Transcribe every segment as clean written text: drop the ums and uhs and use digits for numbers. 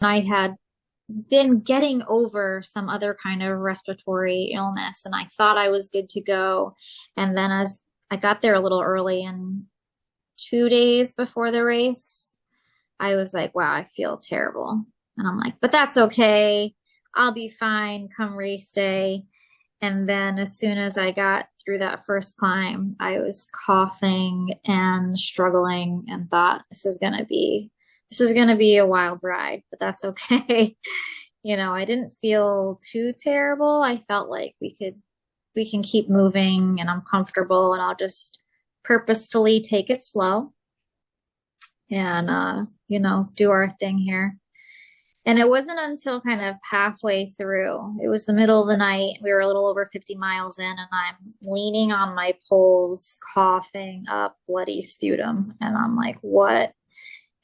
I had been getting over some other kind of respiratory illness, and I thought I was good to go. And then as I got there a little early, and 2 days before the race, I was like, wow, I feel terrible. And I'm like, but that's okay. I'll be fine come race day. And then as soon as I got through that first climb, I was coughing and struggling and thought this is gonna be a wild ride, but that's okay. I didn't feel too terrible. I felt like we can keep moving and I'm comfortable and I'll just purposefully take it slow and do our thing here. And it wasn't until kind of halfway through, it was the middle of the night. We were a little over 50 miles in, and I'm leaning on my poles, coughing up bloody sputum. And I'm like, what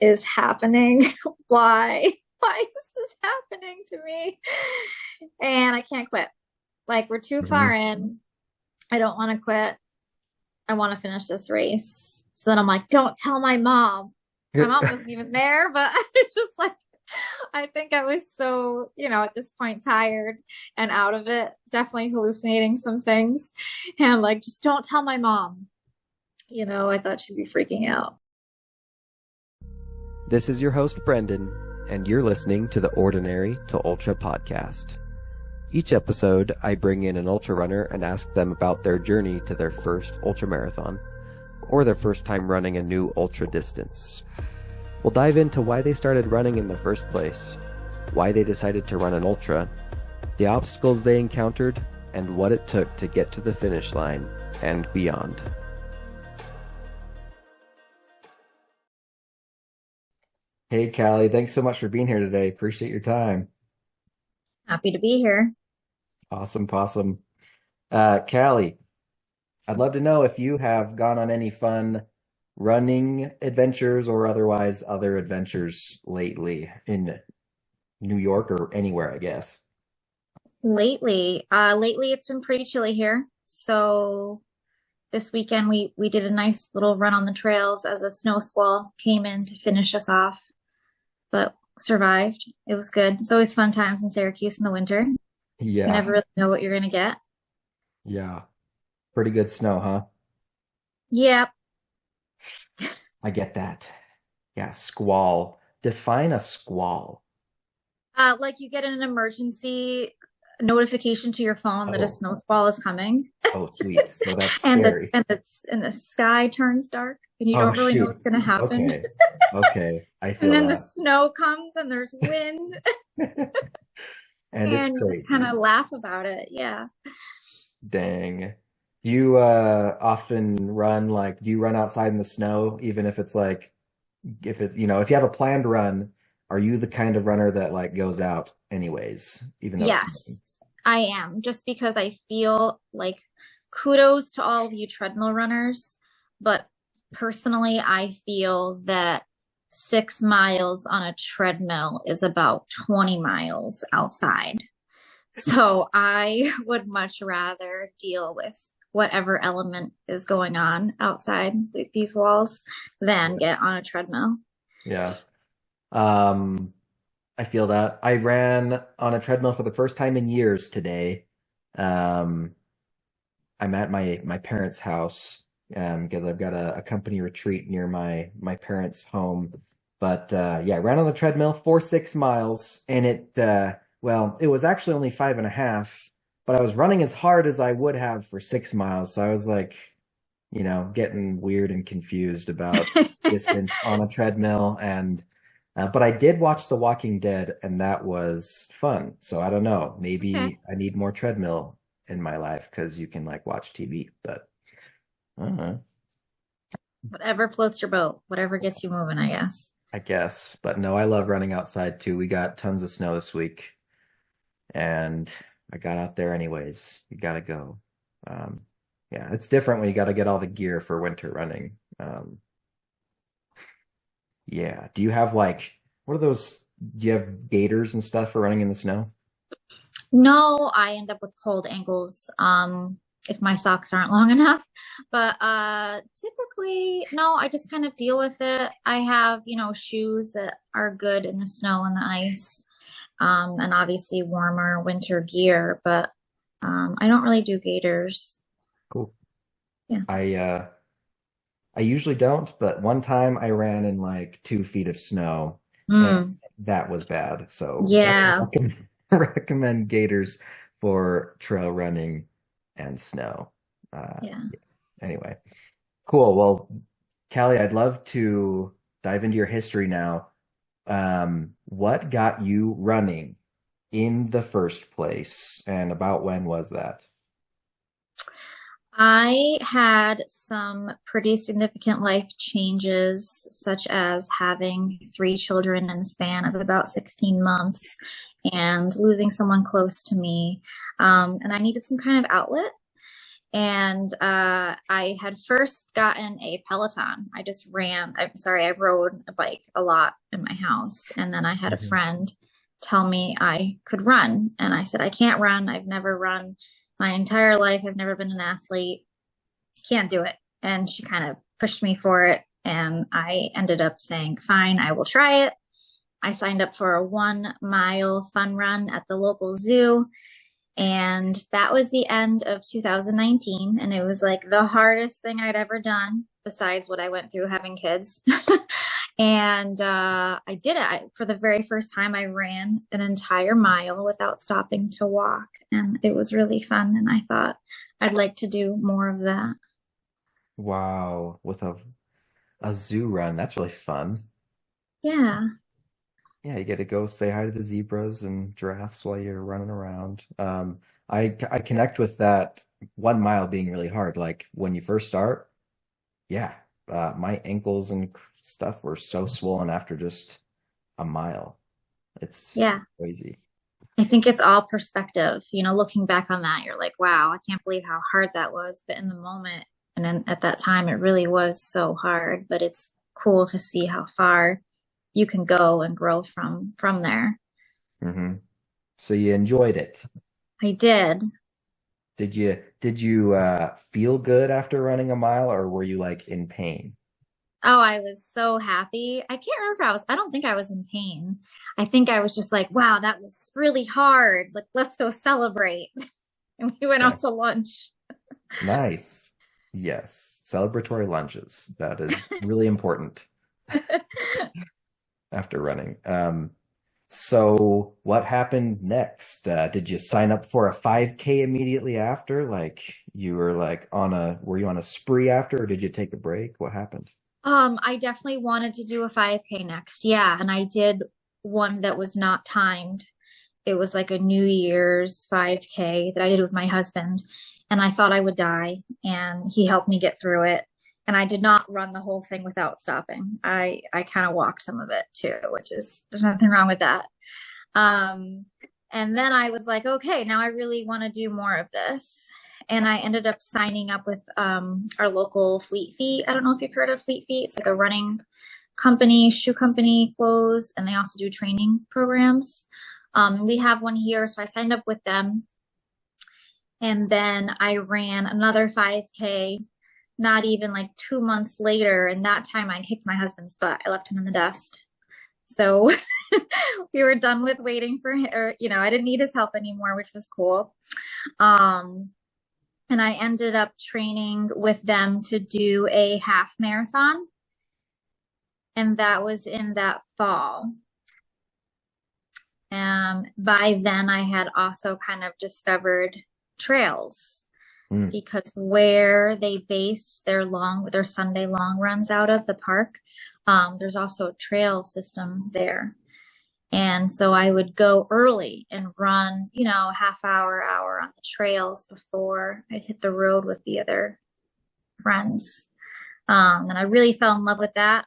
is happening? Why? Why is this happening to me? And I can't quit. Like, we're too far Mhm. in. I don't want to quit. I want to finish this race. So then I'm like, don't tell my mom. My mom wasn't even there, but I was just like, I think I was so, at this point tired and out of it, definitely hallucinating some things. And like, just don't tell my mom. I thought she'd be freaking out. This is your host, Brendan, and you're listening to the Ordinary to Ultra podcast. Each episode, I bring in an ultra runner and ask them about their journey to their first ultramarathon, or their first time running a new ultra distance. We'll dive into why they started running in the first place, why they decided to run an ultra, the obstacles they encountered, and what it took to get to the finish line and beyond. Hey, Kali, thanks so much for being here today. Appreciate your time. Happy to be here. Awesome, awesome. Kali, I'd love to know if you have gone on any fun running adventures or otherwise other adventures lately in New York or anywhere, I guess. Lately it's been pretty chilly here. So this weekend we did a nice little run on the trails as a snow squall came in to finish us off, but survived. It was good. It's always fun times in Syracuse in the winter. You Yeah, never really know what you're gonna get. yeah. Pretty good snow, huh? Yep. I get that. Yeah, squall. Define a squall. Like you get an emergency notification to your phone that a Oh, snow squall is coming, oh, sweet. So that's and the scary. and the sky turns dark, and you Oh, don't really know shoot. what's gonna happen. Okay. Okay. I And feel then the that. snow comes, and there's wind, And it's and you just kind crazy. of laugh about it. Yeah. Dang. You often run like do you run outside in the snow even if it's like if it's if you have a planned run, are you the kind of runner that like goes out anyways, even though it's snowing? Yes, I am. Just because I feel like kudos to all of you treadmill runners, but personally, I feel that 6 miles on a treadmill is about 20 miles outside. So I would much rather deal with whatever element is going on outside these walls than get on a treadmill. Yeah. Um I feel that. I ran on a treadmill for the first time in years today. Um I'm at my parents' house because I've got a company retreat near my parents' home. But yeah, I ran on the treadmill for 6 miles, and it was actually only five and a half, but I was running as hard as I would have for 6 miles. So I was like, getting weird and confused about distance on a treadmill. And but I did watch The Walking Dead, and that was fun. So I don't know. Okay. Maybe I need more treadmill in my life because you can like watch TV. But I don't know. Whatever floats your boat, whatever gets you moving, I guess. I guess. But no, I love running outside too. We got tons of snow this week, and I got out there anyways. You gotta go. Um, yeah, it's different when you got to get all the gear for winter running. Yeah. Do you have like what are those? Do you have gaiters and stuff for running in the snow? No, I end up with cold ankles. if my socks aren't long enough. But typically, no, I just kind of deal with it. I have, shoes that are good in the snow and the ice, and obviously warmer winter gear, but I don't really do gaiters. Cool. Yeah. I usually don't, but one time I ran in like 2 feet of snow, and Mm, that was bad. So I don't yeah. recommend gaiters for trail running and snow. Yeah. Yeah. Anyway, cool. Well, Callie, I'd love to dive into your history now. What got you running in the first place, and about when was that? I had some pretty significant life changes, such as having 3 children in the span of about 16 months and losing someone close to me. And I needed some kind of outlet. And I had first gotten a Peloton. I rode a bike a lot in my house. And then I had a Mhm. friend tell me I could run. And I said, I can't run. I've never run my entire life. I've never been an athlete. Can't do it. And she kind of pushed me for it. And I ended up saying, fine, I will try it. I signed up for a 1 mile fun run at the local zoo. And that was the end of 2019. And it was like the hardest thing I'd ever done, besides what I went through having kids. And I did it. For the very first time, I ran an entire mile without stopping to walk. And it was really fun. And I thought I'd like to do more of that. Wow, with a zoo run. That's really fun. Yeah. Yeah, you get to go say hi to the zebras and giraffes while you're running around. I connect with that 1 mile being really hard. Like when you first start, yeah, my ankles and stuff were so swollen after just a mile. It's Yeah. crazy. I think it's all perspective. Looking back on that, you're like, wow, I can't believe how hard that was. But in the moment, and then at that time, it really was so hard. But it's cool to see how far you can go and grow from there. Hmm. So you enjoyed it. I did. Did you feel good after running a mile, or were you like in pain? Oh, I was so happy. I can't remember if I don't think I was in pain. I think I was just like, wow, that was really hard. Like, let's go celebrate. And we went Okay. out to lunch. Nice. Yes. Celebratory lunches. That is really important after running. So what happened next? Did you sign up for a 5K immediately after? Like you were like were you on a spree after, or did you take a break? What happened? I definitely wanted to do a 5K next. Yeah, and I did one that was not timed. It was like a New Year's 5K that I did with my husband, and I thought I would die, and he helped me get through it. And I did not run the whole thing without stopping. I kind of walked some of it too, which is there's nothing wrong with that. Um, and then I was like, okay, now I really want to do more of this. And I ended up signing up with our local Fleet Feet. I don't know if you've heard of Fleet Feet. It's like a running company, shoe company, clothes, and they also do training programs. We have one here, so I signed up with them. And then I ran another 5K, not even like 2 months later. And that time I kicked my husband's butt. I left him in the dust. So we were done with waiting for him, or, I didn't need his help anymore, which was cool. Um, and I ended up training with them to do a half marathon. And that was in that fall. By then I had also kind of discovered trails Mm. because where they base their Sunday long runs out of the park, there's also a trail system there. And so I would go early and run, half hour on the trails before I'd hit the road with the other friends. And I really fell in love with that.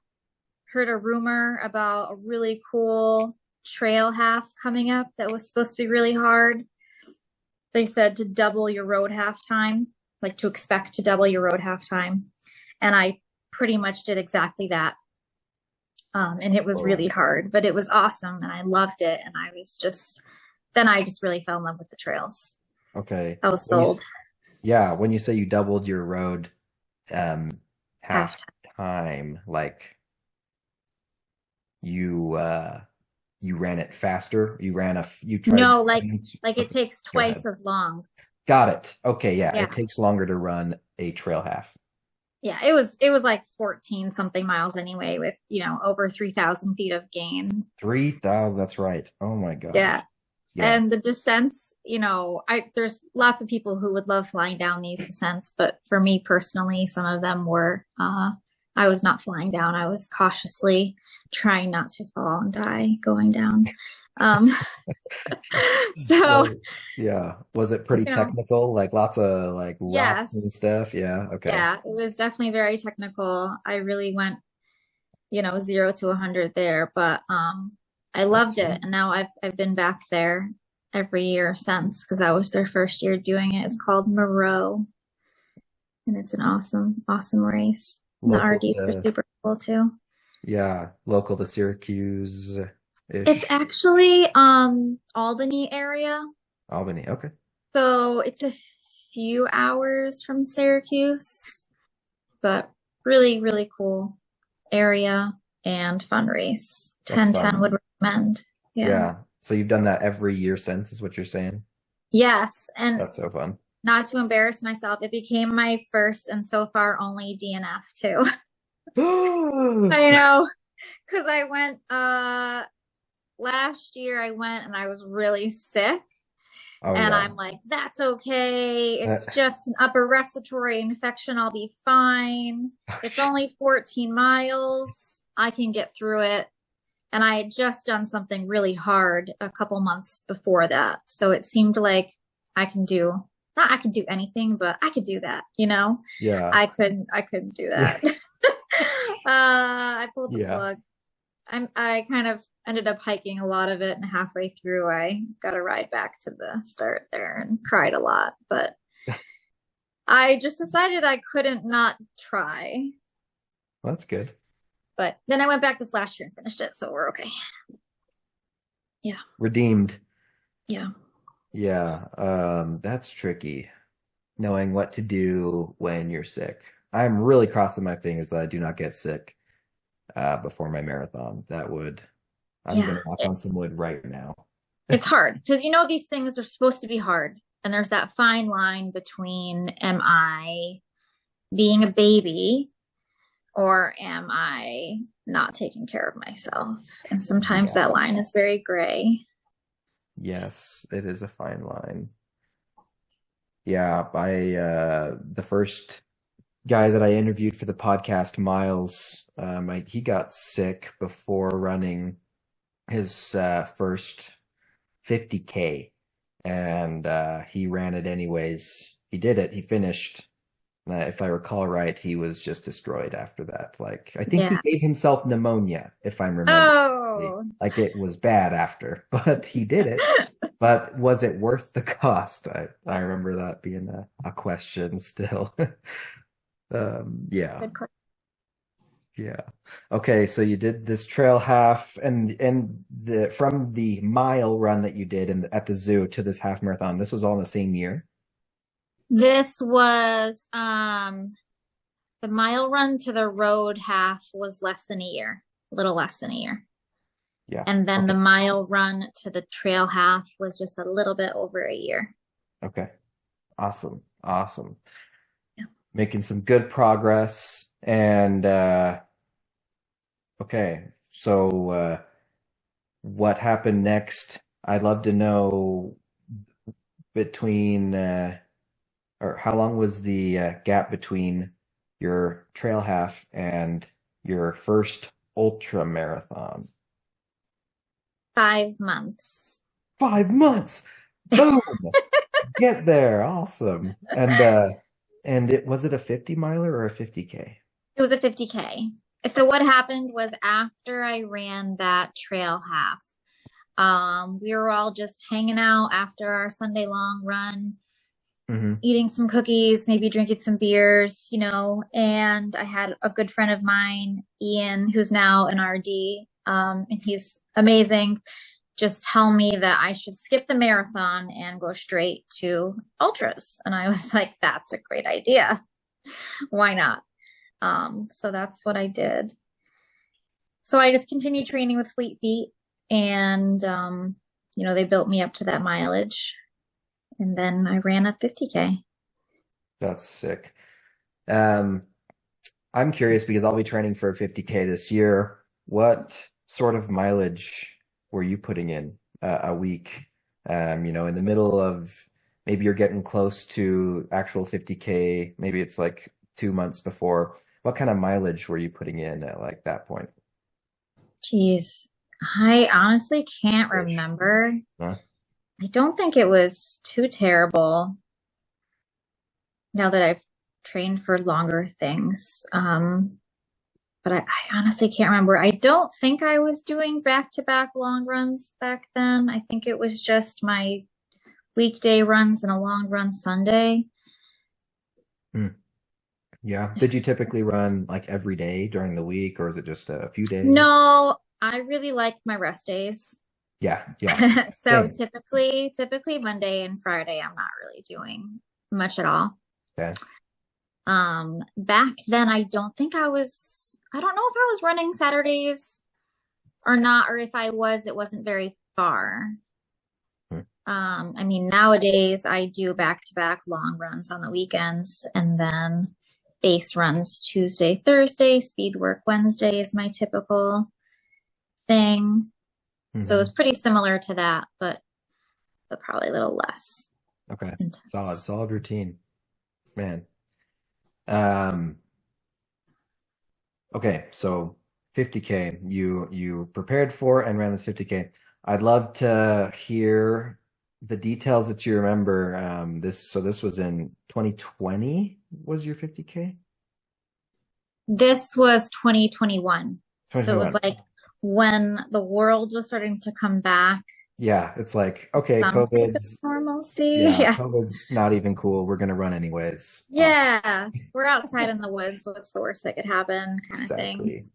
Heard a rumor about a really cool trail half coming up that was supposed to be really hard. They said to double your road half time, like to expect to double your road half time. And I pretty much did exactly that. And it was Oh, really hard, but it was awesome and I loved it. And then I just really fell in love with the trails. okay. I was When you sold. Yeah, when you say you doubled your road um half Half time. time, like you you ran it faster. You tried No, like it okay, takes go ahead. twice as long. Got it. Okay, yeah, it Yeah. takes longer to run a trail half. Yeah, it was like 14 something miles anyway with, over 3,000 feet of gain. 3,000, that's right. Oh my Yeah. gosh. Yeah. And the descents, there's lots of people who would love flying down these descents, but for me personally, some of them were I was not flying down. I was cautiously trying not to fall and die going down. Um so, So, yeah. Was it pretty you know, technical? Like lots of like rocks and yes. stuff? Yeah. Okay. Yeah, it was definitely very technical. I really went, 0 to 100 there, but I That's loved it. sweet. And now I've been back there every year since because that was their first year doing it. It's called Moreau, and it's an awesome, awesome race. And the Local RDs are to, super cool too. yeah, local to It's Syracuse-ish. actually Albany area. Albany. Okay. So it's a few hours from Syracuse, but really, really cool area and fun race. That's 10-10 fun. would recommend. Yeah. Yeah. So you've done that every year since, is what you're saying? Yes. And That's so fun. not to embarrass myself, it became my first and so far only DNF too. I know. Because I went last year I went and I was really sick. Oh And yeah. I'm like, that's okay. Uh, It's just an upper respiratory infection. I'll be fine. It's only 14 miles. I can get through it. And I had just done something really hard a couple months before that. So it seemed like I can do, not I could do anything, but I could do that. yeah. I couldn't do that. I pulled the Yeah. plug. I kind of ended up hiking a lot of it, and halfway through, I got a ride back to the start there and cried a lot. But I just decided I couldn't not try. That's good. But then I went back this last year and finished it, so we're okay. Yeah, Redeemed. yeah, Yeah. That's tricky. Knowing what to do when you're sick. I'm really crossing my fingers that I do not get sick before my marathon. I'm yeah. gonna knock on some wood right now. It's hard because these things are supposed to be hard, and there's that fine line between am I being a baby or am I not taking care of myself? And sometimes that Yeah. line is very gray. Yes, it is a fine line. Yeah, the first guy that I interviewed for the podcast, Miles, he got sick before running his first 50K, and he ran it anyways. He did it. He finished. If I recall right, he was just destroyed after that. Like, I think he Yeah. gave himself pneumonia, if I'm remembering correctly. Oh, Like, it was bad after, but he did it. But was it worth the cost? I remember that being a question still. Yeah. good question. Yeah. Okay, so you did this trail half and the from the mile run that you did at the zoo to this half marathon, this was all in the same year? This was the mile run to the road half was less than a year, a little less than a year. Yeah. And then the Okay. mile run to the trail half was just a little bit over a year. Okay. Awesome. Awesome. Yeah. Making some good progress. And okay, so what happened next? I'd love to know between or how long was the gap between your trail half and your first ultra marathon? 5 months. 5 months. Boom. Get there. Awesome. And it was it a 50 miler or a 50K? It was a 50K. So what happened was after I ran that trail half, we were all just hanging out after our Sunday long run, Hmm. eating some cookies, maybe drinking some beers. And I had a good friend of mine, Ian, who's now an RD, and he's amazing. just tell me that I should skip the marathon and go straight to ultras. And I was like, that's a great idea. Why not? So that's what I did. So I just continued training with Fleet Feet and, they built me up to that mileage. And then I ran a 50K. That's sick. Um, I'm curious because I'll be training for a 50K this year. What sort of mileage were you putting in a week? In the middle of maybe you're getting close to actual 50K, maybe it's like 2 months before. What kind of mileage were you putting in at like that point? Geez, I honestly can't Ish. remember. Huh? I don't think it was too terrible now that I've trained for longer things. But I honestly can't remember. I don't think I was doing back-to-back long runs back then. I think it was just my weekday runs and a long run Sunday. Hmm. Yeah. Did you typically run like every day during the week, or is it just a few days? No, I really like my rest days. Yeah, yeah. So Same. typically Monday and Friday, I'm not really doing much at all. Okay. Back then, I don't know if I was running Saturdays or not, or if I was, it wasn't very far. Hmm. I mean, nowadays I do back-to-back long runs on the weekends and then base runs Tuesday, Thursday, speed work Wednesday is my typical thing. So Hmm. it's pretty similar to that, but probably a little less Okay. Solid, intense. solid routine, man. Um, okay, so 50K, you prepared for and ran this 50K. I'd love to hear the details that you remember. This was in 2020 was your 50K? This was 2021. So it was 2021. like when the world was starting to come back, Yeah, it's like, okay, some type of COVID's normalcy. yeah, Yeah. COVID's not even cool. We're gonna run anyways. Awesome. Yeah. We're outside in the woods. What's the worst that could happen kind of thing. Exactly.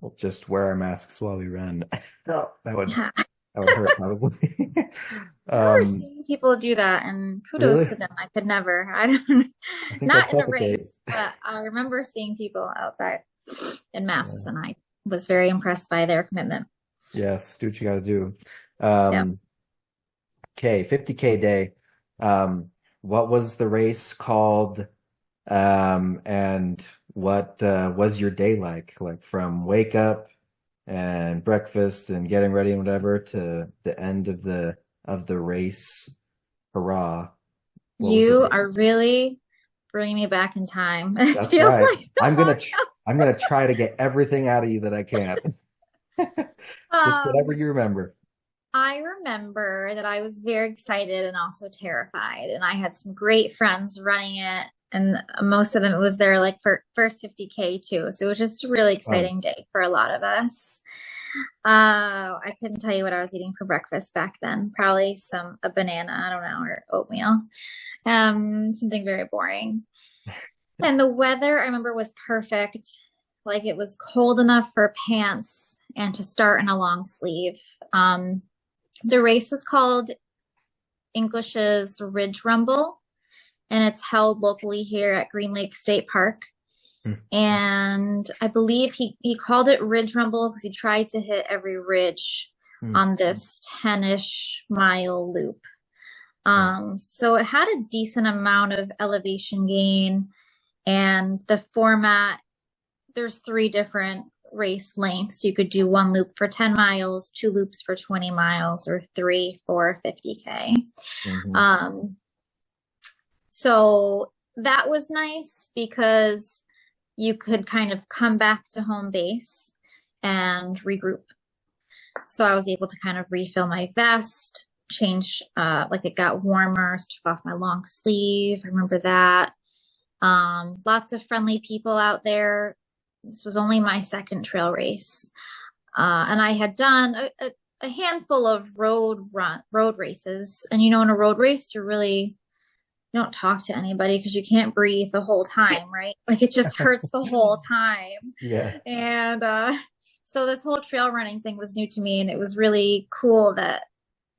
We'll just wear our masks while we run. Oh, Yeah. that would hurt probably. I remember Um, seeing people do that and kudos really? to them. I could never. I don't, I think I'd not in a race, suffocate. but I remember seeing people outside in masks Yeah. and I was very impressed by their commitment. Yes, do what you gotta do. Yeah. Um, okay, 50K day. What was the race called? And what was your day like? Like from wake up and breakfast and getting ready and whatever to the end of the race. Hurrah. What was the You day? are really bringing me back in time. It That's feels right. like so long I'm gonna try to get everything out of you that I can. ago. Just whatever you remember. I remember that I was very excited and also terrified, and I had some great friends running it, and most of them it was their like first 50K too. So it was just a really Fun. exciting day for a lot of us. I couldn't tell you what I was eating for breakfast back then. Probably a banana, I don't know, or oatmeal. Something very boring. And the weather I remember was perfect. Like it was cold enough for pants and to start in a long sleeve. The race was called English's Ridge Rumble, and it's held locally here at Green Lake State Park. Hmm. And I believe he called it Ridge Rumble because he tried to hit every ridge Hmm. on this 10-ish mile loop. Hmm. So it had a decent amount of elevation gain, and the format, there's three different race lengths. You could do one loop for 10 miles, two loops for 20 miles, or three for 50K. Hmm. Um, so that was nice because you could kind of come back to home base and regroup. So I was able to kind of refill my vest, change, like it got warmer, so took off my long sleeve. I remember that. Lots of friendly people out there. This was only my second trail race. And I had done a handful of road races. And in a road race, you don't talk to anybody because you can't breathe the whole time, right? Like it just hurts the whole time. Yeah. And so this whole trail running thing was new to me, and it was really cool that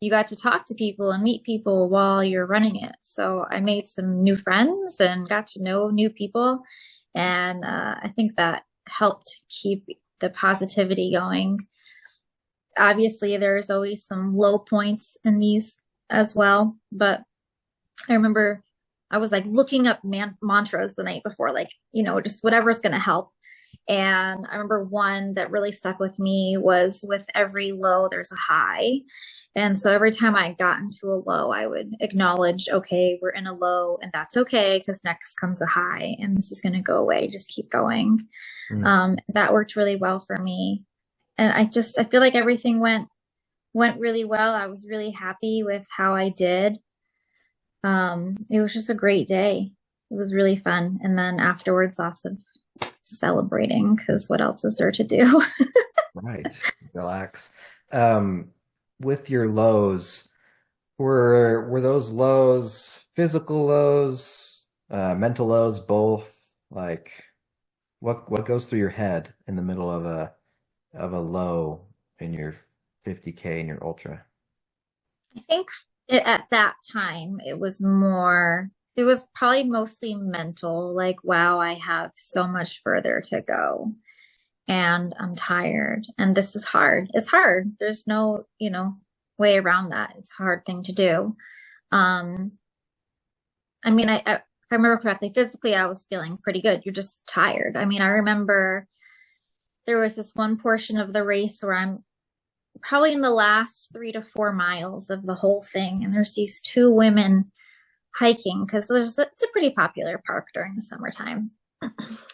you got to talk to people and meet people while you're running it. So I made some new friends and got to know new people. And I think that helped keep the positivity going. Obviously, there's always some low points in these as well. But I remember I was like looking up mantras the night before, like, just whatever's going to help. And I remember one that really stuck with me was with every low, there's a high. And so every time I got into a low, I would acknowledge, okay, we're in a low and that's okay because next comes a high and this is going to go away. Just keep going. Mm. That worked really well for me. And I feel like everything went really well. I was really happy with how I did. It was just a great day. It was really fun. And then afterwards, lots of celebrating because what else is there to do? Right. Relax. Um, with your lows, were those lows physical lows, mental lows, both? Like what goes through your head in the middle of a low in your 50K in your ultra? I think at that time, it was probably mostly mental, like, wow, I have so much further to go and I'm tired and this is hard. It's hard. There's no, way around that. It's a hard thing to do. Um, I mean, if I remember correctly, physically, I was feeling pretty good. You're just tired. I mean, I remember there was this one portion of the race where I'm probably in the last 3 to 4 miles of the whole thing. And there's these two women hiking because it's a pretty popular park during the summertime.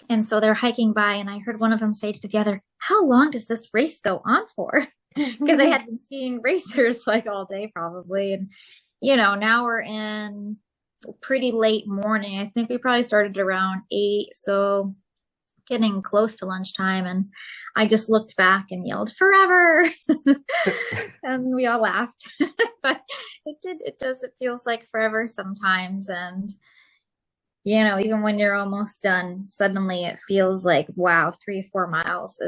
And so they're hiking by, and I heard one of them say to the other, "How long does this race go on for?" Because they had been seeing racers like all day probably. And, now we're in pretty late morning. I think we probably started around 8. So getting close to lunchtime. And I just looked back and yelled, "Forever." And we all laughed. But it feels like forever sometimes. And, even when you're almost done, suddenly it feels like, wow, 3 or 4 miles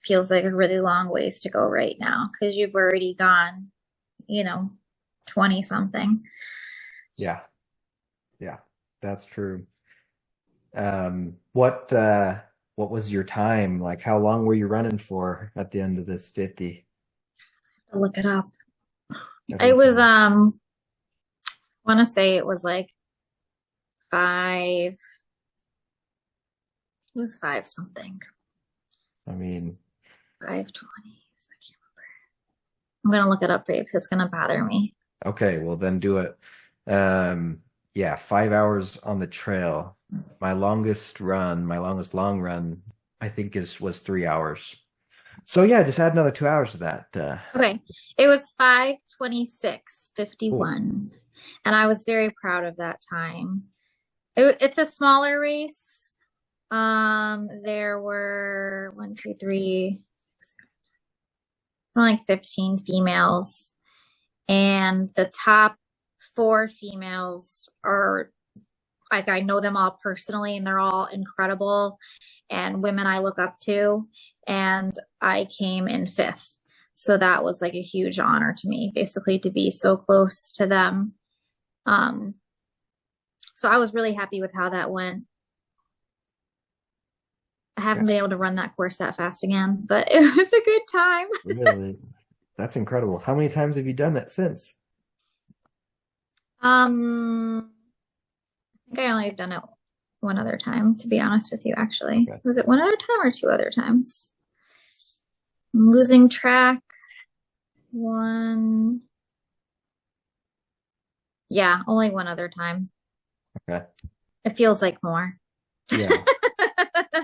feels like a really long ways to go right now because you've already gone, you know, 20 something. Yeah, yeah, that's true. What was your time? Like how long were you running for at the end of this 50? Look it up. Every I was want to say it was like 5, it was 5 something. I mean, 5:20. I can't remember. I'm gonna look it up for you because it's gonna bother me. okay, well then do it. Yeah, 5 hours on the trail. My longest long run, I think was 3 hours. So yeah, just add another 2 hours to that. Okay. It was Cool. 5:26:51. And I was very proud of that time. It's a smaller race. There were one, two, three, like 15 females. And the top 4 females are like I know them all personally and they're all incredible and women I look up to. And I came in 5th. So that was like a huge honor to me, basically to be so close to them. Um, so I was really happy with how that went. I Yeah, haven't been able to run that course that fast again, but it was a good time. really. That's incredible. How many times have you done that since? I think I only have done it one other time, to be honest with you, actually. Okay. Was it one other time or 2 other times? I'm losing track. One. Yeah, only one other time. Okay. It feels like more. Yeah.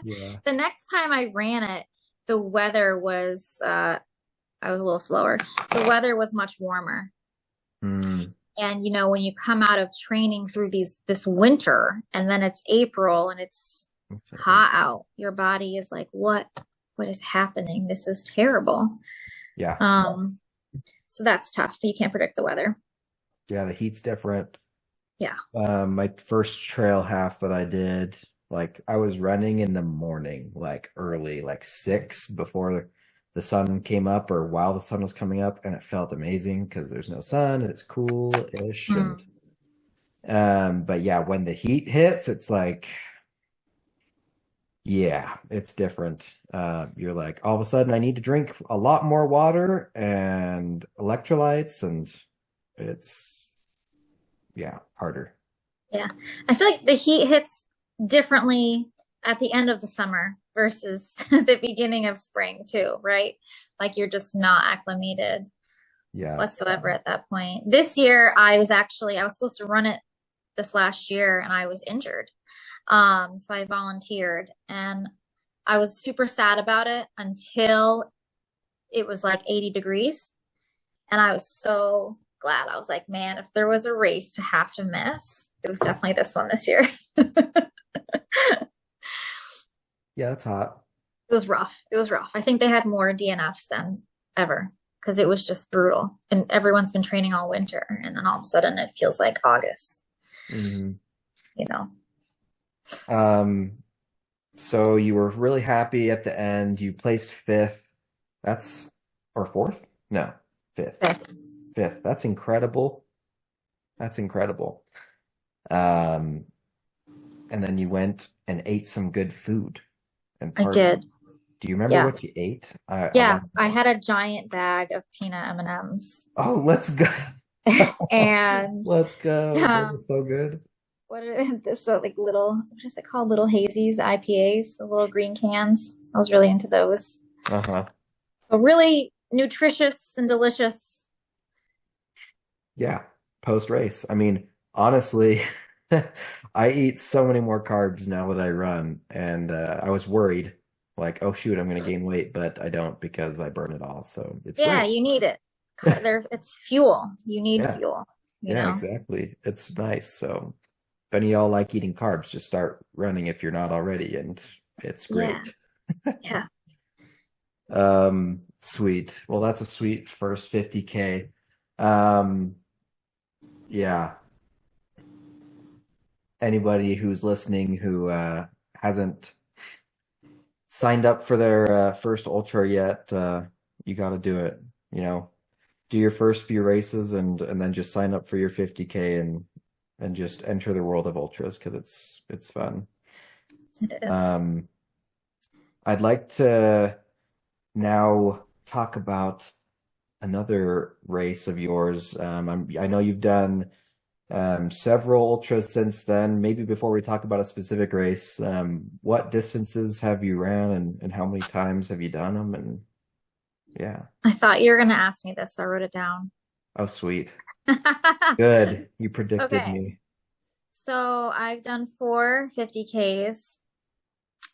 Yeah. The next time I ran it, the weather was, I was a little slower. The weather was much warmer. Mm, And when you come out of training through this winter and then it's April and it's what's that? hot out, your body is like, what is happening? This is terrible. Yeah. So that's tough. You can't predict the weather. Yeah, the heat's different. Yeah. My first trail half that I did, like I was running in the morning, like early, like 6 before the sun came up or while the sun was coming up, and it felt amazing because there's no sun and it's cool-ish. And Mm. but yeah, when the heat hits, it's like, yeah, it's different. You're like, all of a sudden I need to drink a lot more water and electrolytes, and it's, yeah, harder. Yeah. I feel like the heat hits differently at the end of the summer versus the beginning of spring too, right? Like you're just not acclimated Yeah. whatsoever at that point. This year I was supposed to run it this last year and I was injured. So I volunteered and I was super sad about it until it was like 80 degrees. And I was so glad. I was like, man, if there was a race to have to miss, it was definitely this one this year. Yeah, that's hot. It was rough. It was rough. I think they had more DNFs than ever because it was just brutal. And everyone's been training all winter. And then all of a sudden it feels like August, Hmm. you know. Um, so you were really happy at the end. You placed fifth. That's, or fourth? No, fifth. But Fifth. That's incredible. That's incredible. Um, and then you went and ate some good food and I party. did. Do you remember Yeah. what you ate? I Yeah. want to I know. had a giant bag of peanut M&Ms. Oh, let's go. And Let's go. Those are um, so good. what are this so like little what is it called? Little hazies, IPAs, those little green cans. I was really into those. Uh-huh. So really nutritious and delicious. Yeah. Post race. I mean, honestly, I eat so many more carbs now that I run, and I was worried, like, oh shoot, I'm gonna gain weight, but I don't because I burn it all. So it's Yeah, great. you need it. It's fuel. You need Yeah. fuel, you Yeah, know? exactly. It's nice. So if any of y'all like eating carbs, just start running if you're not already, and it's Yeah. great. Yeah. Sweet. Well, that's a sweet first 50K. Um, yeah. Anybody who's listening who hasn't signed up for their first ultra yet, you got to do it. You know, do your first few races and then just sign up for your 50K and just enter the world of ultras because it's fun. It is. Um, I'd like to now talk about another race of yours. I know you've done several ultras since then. Maybe before we talk about a specific race, what distances have you ran and how many times have you done them? And yeah. I thought you were gonna ask me this, so I wrote it down. Oh, sweet. Good. You predicted Okay. me. So I've done 4 50Ks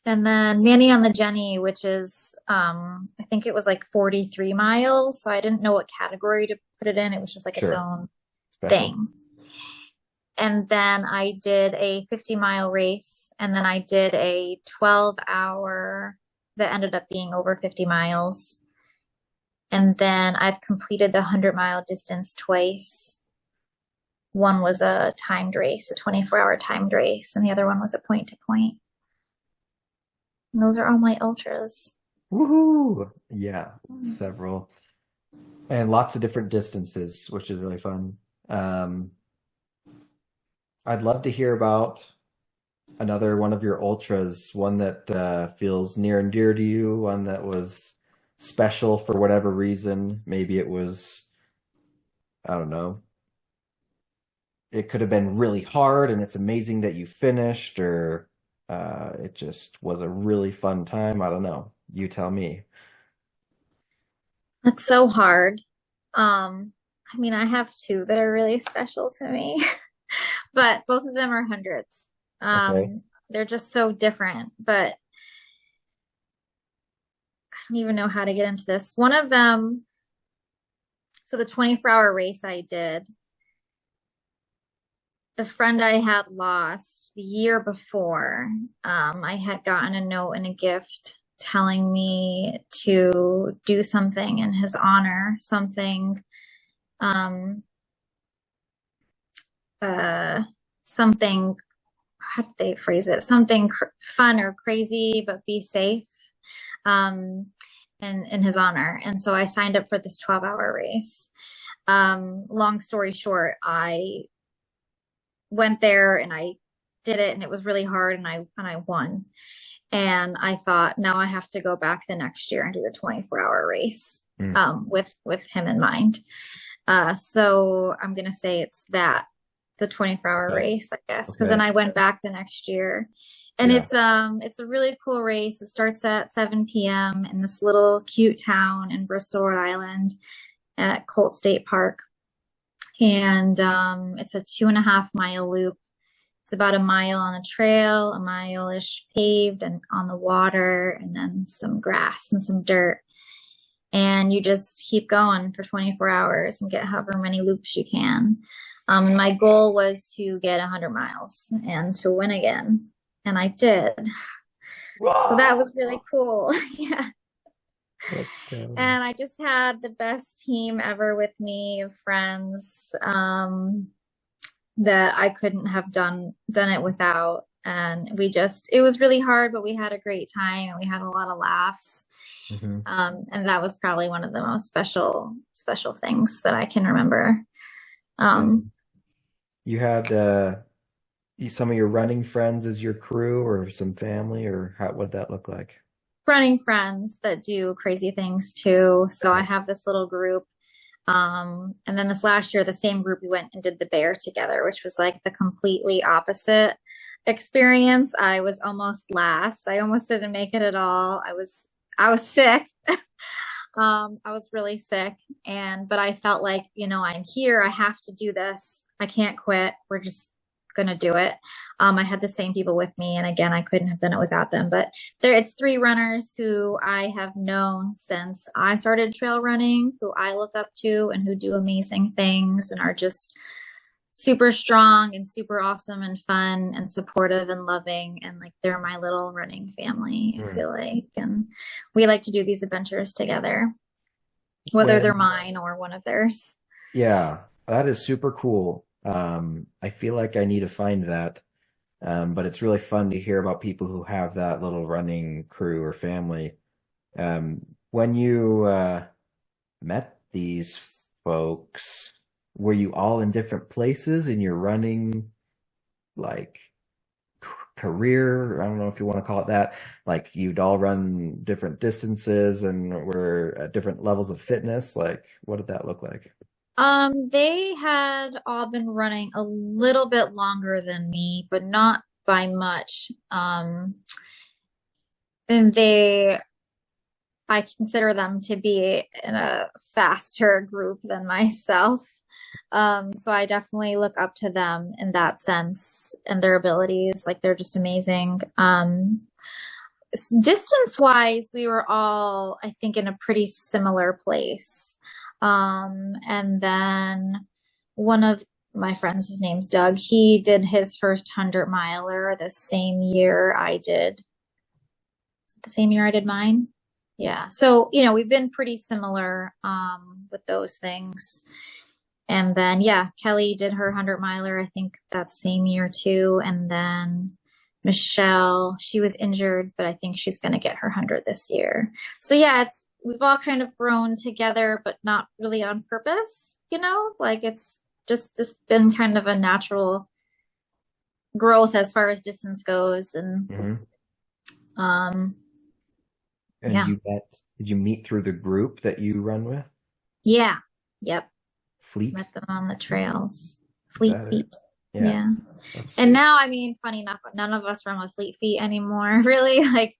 and then Manny on the Jenny, which is I think it was like 43 miles. So I didn't know what category to put it in. It was just like its Sure. own Special. thing. And then I did a 50-mile race and then I did a 12-hour that ended up being over 50 miles. And then I've completed the 100-mile distance twice. One was a timed race, a 24-hour timed race, and the other one was a point to point. And those are all my ultras. Woohoo! Yeah, several. And lots of different distances, which is really fun. Um, I'd love to hear about another one of your ultras, one that feels near and dear to you, one that was special for whatever reason. Maybe it was, I don't know, it could have been really hard and it's amazing that you finished, or it just was a really fun time. I don't know. You tell me. That's so hard. I mean, I have two that are really special to me, but both of them are hundreds. Okay. They're just so different, but I don't even know how to get into this. One of them, so the 24-hour race I did, the friend I had lost the year before, I had gotten a note and a gift telling me to do something in his honor, something, um, uh, something, how did they phrase it? Something fun or crazy, but be safe. Um, in his honor. And so I signed up for this 12-hour race. Long story short, I went there and I did it and it was really hard and I won. And I thought, now I have to go back the next year and do the 24-hour race Mm. with him in mind. So I'm gonna say it's that, the 24-hour Okay. race, I guess, because then Okay. I went back the next year. And Yeah. it's a really cool race. It starts at 7 p.m. in this little cute town in Bristol, Rhode Island at Colt State Park. And it's a 2.5 mile loop. It's about a mile on the trail, a mile-ish paved and on the water, and then some grass and some dirt. And you just keep going for 24 hours and get however many loops you can. My goal was to get 100 miles and to win again. And I did. So that Wow. was really cool. Yeah. Let's go. And I just had the best team ever with me of friends, that I couldn't have done it without. And it was really hard, but we had a great time and we had a lot of laughs. Hmm. And that was probably one of the most special things that I can remember. Um, And you had some of your running friends as your crew, or some family, or what'd that look like? Running friends that do crazy things too. So I Okay. have this little group. And then this last year, the same group, we went and did the bear together, which was like the completely opposite experience. I was almost last. I almost didn't make it at all. I was sick. I was really sick, but I felt like, I'm here. I have to do this. I can't quit. We're just gonna do it. I had the same people with me, and again, I couldn't have done it without them. But it's three runners who I have known since I started trail running, who I look up to and who do amazing things and are just super strong and super awesome and fun and supportive and loving, and like they're my little running family, I Mm. feel like. And we like to do these adventures together, whether they're When mine or one of theirs. Yeah, that is super cool. I feel like I need to find that. But it's really fun to hear about people who have that little running crew or family. When you met these folks, were you all in different places in your running, like, career? I don't know if you want to call it that. Like, you'd all run different distances and were at different levels of fitness. Like, what did that look like? They had all been running a little bit longer than me, but not by much. And I consider them to be in a faster group than myself. So I definitely look up to them in that sense and their abilities. Like they're just amazing. Distance wise, we were all, I think, in a pretty similar place. And then one of my friends, his name's Doug, he did his first 100 miler the same year I did. The same year I did mine. Yeah. So, we've been pretty similar with those things. And then, yeah, Kelly did her 100 miler, I think that same year too. And then Michelle, she was injured, but I think she's going to get her 100 this year. So, yeah, we've all kind of grown together, but not really on purpose, like it's just been kind of a natural growth as far as distance goes. And, Hmm. um, And yeah, did you meet through the group that you run with? yeah, yep. Fleet? Met them on the trails. Is Fleet that it? Feet. Yeah, Yeah. that's And sweet. now, I mean, funny enough, none of us run with Fleet Feet anymore, really. Like,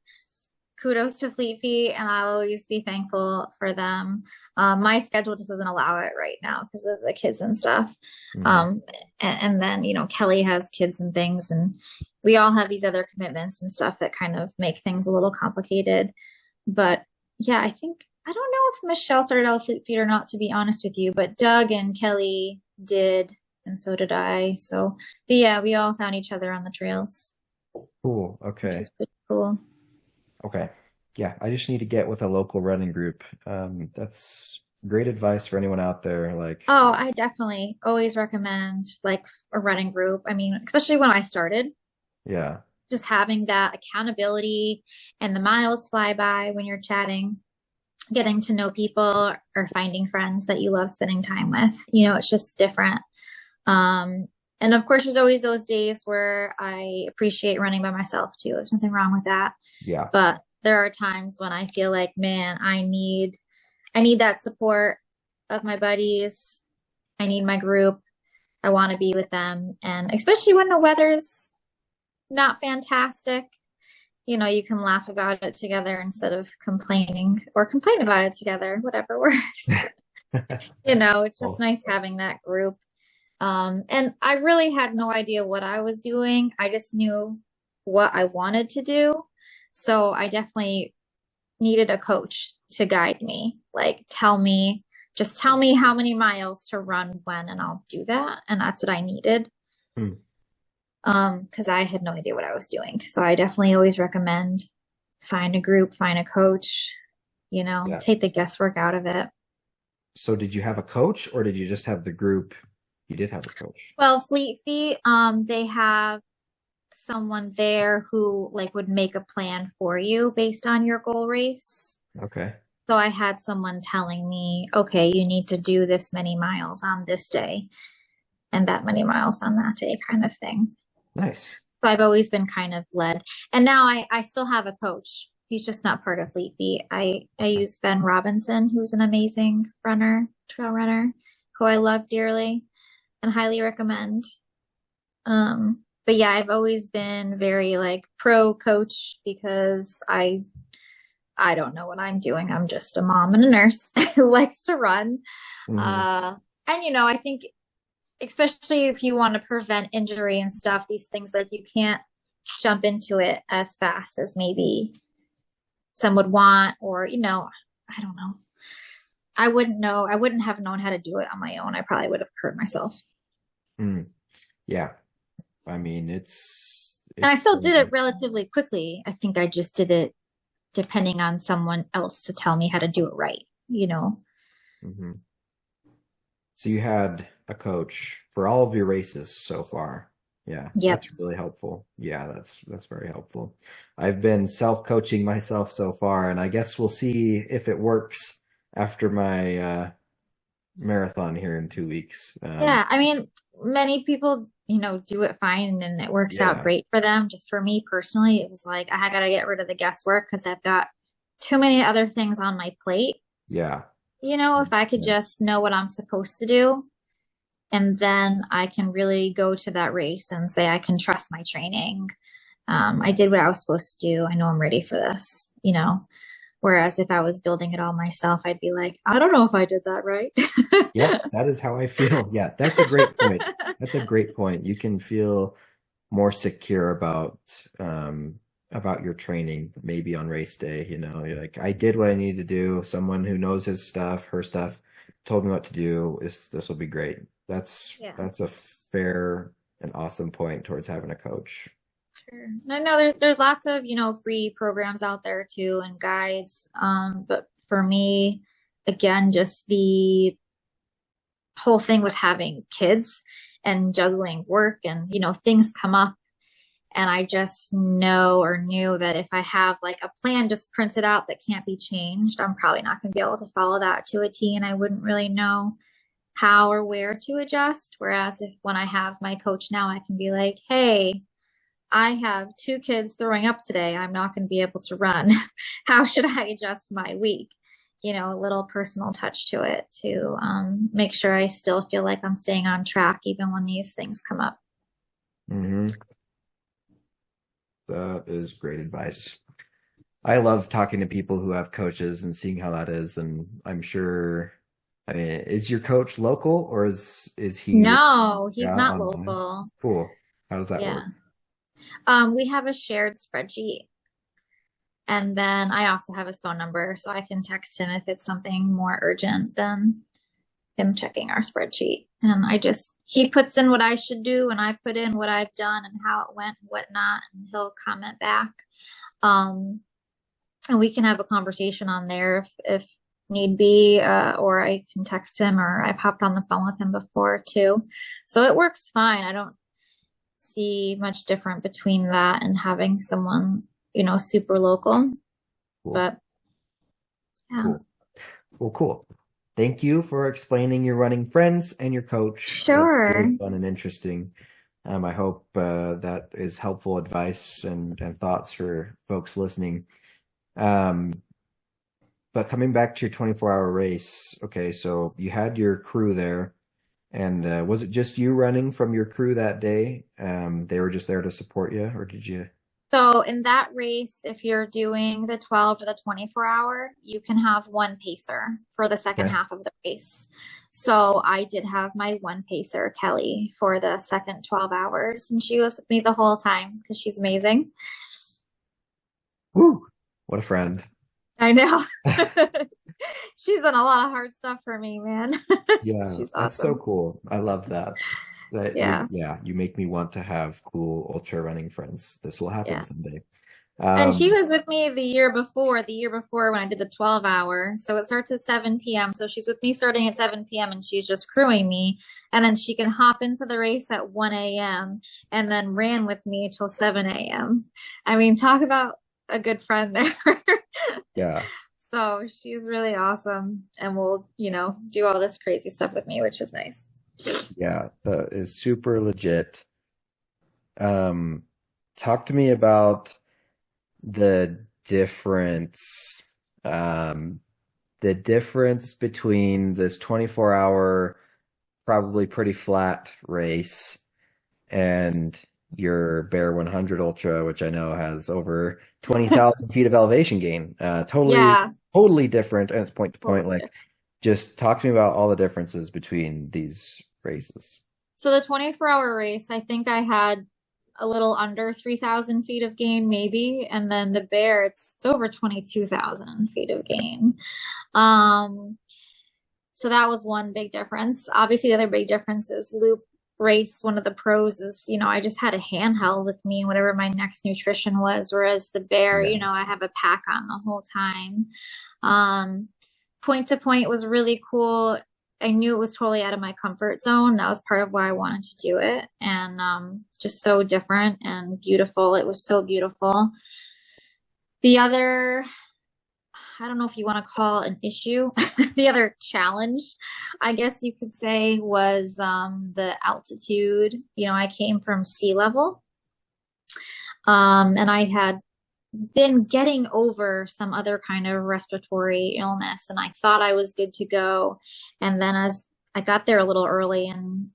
kudos to Fleet Feet, and I'll always be thankful for them. My schedule just doesn't allow it right now because of the kids and stuff. Hmm. Um, and then, Kelly has kids and things, and we all have these other commitments and stuff that kind of make things a little complicated. But yeah, I don't know if Michelle started out with Fleet Feet or not, to be honest with you, but Doug and Kelly did, and so did I. So, but yeah, we all found each other on the trails, Cool. which Okay. was pretty cool. Okay. Yeah, I just need to get with a local running group. That's great advice for anyone out there. Like, Oh, I definitely always recommend like a running group. I mean, especially when I started, yeah. just having that accountability and the miles fly by when you're chatting. getting to know people or finding friends that you love spending time with. You know, it's just different. Um, and of course, there's always those days where I appreciate running by myself too. There's nothing wrong with that. Yeah. But there are times when I feel like, man, I need that support of my buddies. I need my group. I want to be with them. And especially when the weather's not fantastic, you know, you can laugh about it together instead of complaining or complain about it together, whatever works. You know, it's just Well, nice having that group. And I really had no idea what I was doing. I just knew what I wanted to do. So I definitely needed a coach to guide me. Like, just tell me how many miles to run when, and I'll do that. And that's what I needed. hmm, Because I had no idea what I was doing. So I definitely always recommend find a group, find a coach, you know, yeah. take the guesswork out of it. So did you have a coach or did you just have the group? You did have a coach. Well, Fleet Feet, they have someone there who like would make a plan for you based on your goal race. Okay. So I had someone telling me, okay, you need to do this many miles on this day and that many miles on that day, kind of thing. Nice. So I've always been kind of led. And now I still have a coach. He's just not part of Fleet Feet. I use Ben Robinson, who's an amazing runner, trail runner, who I love dearly and highly recommend. But yeah, I've always been very like pro coach because I don't know what I'm doing. I'm just a mom and a nurse who likes to run. Hmm. Uh, and you know, I think especially if you want to prevent injury and stuff, these things like you can't jump into it as fast as maybe some would want, or you know, I don't know. I wouldn't know. I wouldn't have known how to do it on my own. I probably would have hurt myself. Mm. Yeah. I mean, And I it's still did it relatively quickly. I think I just did it depending on someone else to tell me how to do it right, you know? mhm. So you had a coach for all of your races so far. Yeah, Yep. that's really helpful. Yeah, that's very helpful. I've been self-coaching myself so far, and I guess we'll see if it works after my marathon here in 2 weeks. Yeah. I mean, many people, you know, do it fine and it works out Yeah, great for them. Just for me personally, it was like I got to get rid of the guesswork because I've got too many other things on my plate. yeah, You know, if I makes could sense. just know what I'm supposed to do, and then I can really go to that race and say I can trust my training. I did what I was supposed to do. I know I'm ready for this, you know. Whereas if I was building it all myself, I'd be like, I don't know if I did that right. Yep, that is how I feel. Yeah, that's a great point. That's a great point. You can feel more secure about your training maybe on race day, you know. You're like, I did what I needed to do. Someone who knows his stuff, her stuff, told me what to do. This will be great. Yeah, That's a fair and awesome point towards having a coach. sure. I know there's lots of, you know, free programs out there too and guides. But for me, again, just the whole thing with having kids and juggling work and, you know, things come up. And I just know or knew that if I have like a plan just printed out that can't be changed, I'm probably not going to be able to follow that to a T. And I wouldn't really know how or where to adjust. Whereas if when I have my coach now, I can be like, hey, I have two kids throwing up today. I'm not going to be able to run. How should I adjust my week? You know, a little personal touch to it to make sure I still feel like I'm staying on track even when these things come up. Hmm. That is great advice. I love talking to people who have coaches and seeing how that is. And I'm sure, I mean, is your coach local or is he No, he's yeah, not online? local. Cool. How does that Yeah. work? We have a shared spreadsheet. And then I also have his phone number, so I can text him if it's something more urgent than him checking our spreadsheet. And he puts in what I should do, and I put in what I've done and how it went and whatnot, and he'll comment back. Um, and we can have a conversation on there if need be, or I can text him, or I've hopped on the phone with him before too. So it works fine. I don't see much different between that and having someone, you know, super local. Cool. But yeah. Cool. Well, cool. Thank you for explaining your running friends and your coach. That's Sure. really fun and interesting. I hope that is helpful advice and thoughts for folks listening. Um, but coming back to your 24-hour race, okay, so you had your crew there, and was it just you running from your crew that day? They were just there to support you, or did you? So in that race, if you're doing the 12 to the 24 hour, you can have one pacer for the second Okay. half of the race. So I did have my one pacer, Kelly, for the second 12 hours, and she was with me the whole time because she's amazing. Woo! What a friend. I know. She's done a lot of hard stuff for me, man. Yeah, She's that's so awesome. cool. I love that. That you, Yeah. yeah, you make me want to have cool ultra running friends. This will happen Yeah. someday. And she Um, was with me the year before when I did the 12 hour. So it starts at 7 p.m. So she's with me starting at 7 p.m. and she's just crewing me. And then she can hop into the race at 1 a.m. and then ran with me till 7 a.m. I mean, talk about a good friend there. yeah, So she's really awesome and will, do all this crazy stuff with me, which is nice. yeah, that is super legit. Um, Talk to me about the difference, um, the difference between this 24-hour, probably pretty flat race and your Bear 100 Ultra, which I know has over 20,000 feet of elevation gain. Yeah, Totally different, and it's point to point. totally Like, different. just talk to me about all the differences between these races. So the 24-hour race, I think I had a little under 3,000 feet of gain, maybe. And then the bear, it's over 22,000 feet of gain. Um, so that was one big difference. Obviously, the other big difference is loop race. One of the pros is, I just had a handheld with me, whatever my next nutrition was. Whereas the bear, Yeah. I have a pack on the whole time. Um, Point to point was really cool. I knew it was totally out of my comfort zone. That was part of why I wanted to do it. And just so different and beautiful. It was so beautiful. The other, I don't know if you want to call it an issue, the other challenge, I guess you could say, was the altitude. I came from sea level, and I had been getting over some other kind of respiratory illness, and I thought I was good to go. And then as I got there a little early, and